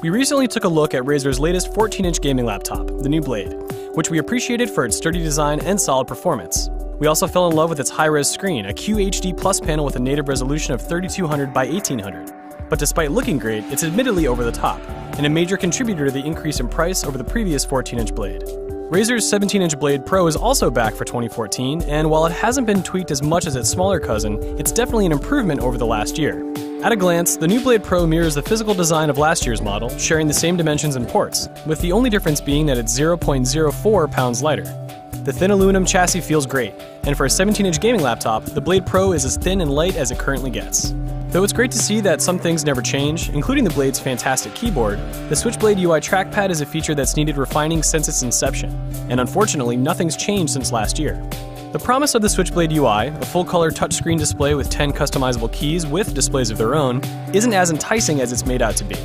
We recently took a look at Razer's latest 14-inch gaming laptop, the new Blade, which we appreciated for its sturdy design and solid performance. We also fell in love with its high-res screen, a QHD Plus panel with a native resolution of 3200 by 1800. But despite looking great, it's admittedly over the top, and a major contributor to the increase in price over the previous 14-inch Blade. Razer's 17-inch Blade Pro is also back for 2014, and while it hasn't been tweaked as much as its smaller cousin, it's definitely an improvement over the last year. At a glance, the new Blade Pro mirrors the physical design of last year's model, sharing the same dimensions and ports, with the only difference being that it's 0.04 pounds lighter. The thin aluminum chassis feels great, and for a 17-inch gaming laptop, the Blade Pro is as thin and light as it currently gets. Though it's great to see that some things never change, including the Blade's fantastic keyboard, the Switchblade UI trackpad is a feature that's needed refining since its inception, and unfortunately, nothing's changed since last year. The promise of the Switchblade UI, a full-color touchscreen display with 10 customizable keys with displays of their own, isn't as enticing as it's made out to be.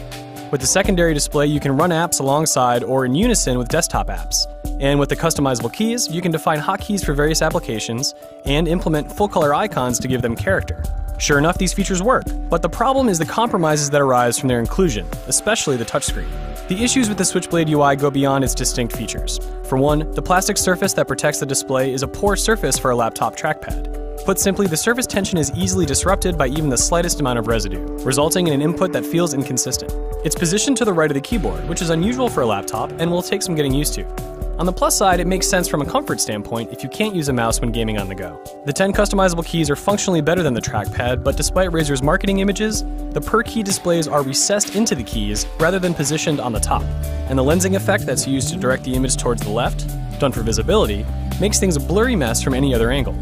With the secondary display, you can run apps alongside or in unison with desktop apps. And with the customizable keys, you can define hotkeys for various applications and implement full-color icons to give them character. Sure enough, these features work, but the problem is the compromises that arise from their inclusion, especially the touchscreen. The issues with the Switchblade UI go beyond its distinct features. For one, the plastic surface that protects the display is a poor surface for a laptop trackpad. Put simply, the surface tension is easily disrupted by even the slightest amount of residue, resulting in an input that feels inconsistent. It's positioned to the right of the keyboard, which is unusual for a laptop and will take some getting used to. On the plus side, it makes sense from a comfort standpoint if you can't use a mouse when gaming on the go. The 10 customizable keys are functionally better than the trackpad, but despite Razer's marketing images, the per-key displays are recessed into the keys rather than positioned on the top, and the lensing effect that's used to direct the image towards the left, done for visibility, makes things a blurry mess from any other angle.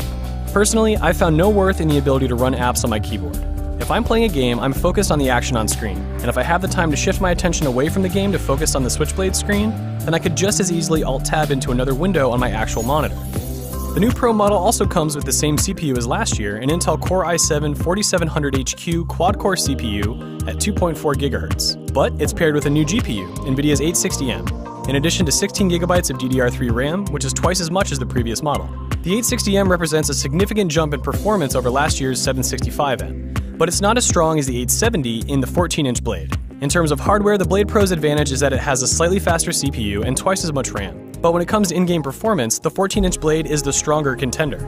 Personally, I found no worth in the ability to run apps on my keyboard. If I'm playing a game, I'm focused on the action on screen, and if I have the time to shift my attention away from the game to focus on the Switchblade screen, then I could just as easily Alt-Tab into another window on my actual monitor. The new Pro model also comes with the same CPU as last year, an Intel Core i7-4700HQ quad-core CPU at 2.4 GHz, but it's paired with a new GPU, NVIDIA's 860M, in addition to 16 GB of DDR3 RAM, which is twice as much as the previous model. The 860M represents a significant jump in performance over last year's 765M, but it's not as strong as the 870 in the 14-inch Blade. In terms of hardware, the Blade Pro's advantage is that it has a slightly faster CPU and twice as much RAM. But when it comes to in-game performance, the 14-inch Blade is the stronger contender.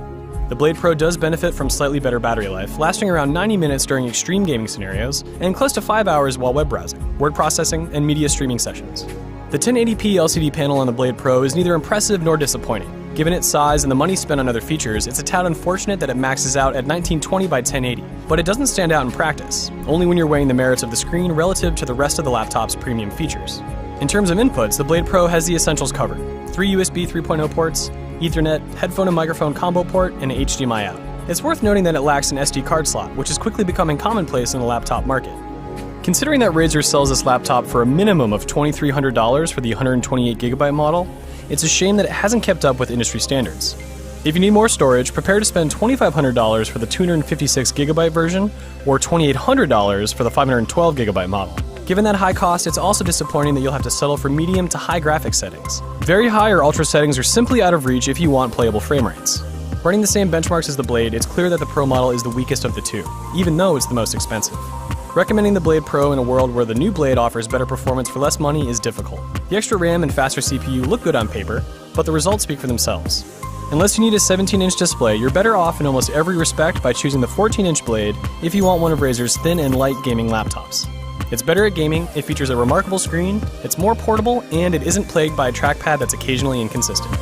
The Blade Pro does benefit from slightly better battery life, lasting around 90 minutes during extreme gaming scenarios, and close to 5 hours while web browsing, word processing, and media streaming sessions. The 1080p LCD panel on the Blade Pro is neither impressive nor disappointing. Given its size and the money spent on other features, it's a tad unfortunate that it maxes out at 1920 by 1080, but it doesn't stand out in practice, only when you're weighing the merits of the screen relative to the rest of the laptop's premium features. In terms of inputs, the Blade Pro has the essentials covered: 3 USB 3.0 ports, Ethernet, headphone and microphone combo port, and an HDMI out. It's worth noting that it lacks an SD card slot, which is quickly becoming commonplace in the laptop market. Considering that Razer sells this laptop for a minimum of $2,300 for the 128GB model, it's a shame that it hasn't kept up with industry standards. If you need more storage, prepare to spend $2,500 for the 256GB version or $2,800 for the 512GB model. Given that high cost, it's also disappointing that you'll have to settle for medium to high graphics settings. Very high or ultra settings are simply out of reach if you want playable frame rates. Running the same benchmarks as the Blade, it's clear that the Pro model is the weakest of the two, even though it's the most expensive. Recommending the Blade Pro in a world where the new Blade offers better performance for less money is difficult. The extra RAM and faster CPU look good on paper, but the results speak for themselves. Unless you need a 17-inch display, you're better off in almost every respect by choosing the 14-inch Blade if you want one of Razer's thin and light gaming laptops. It's better at gaming, it features a remarkable screen, it's more portable, and it isn't plagued by a trackpad that's occasionally inconsistent.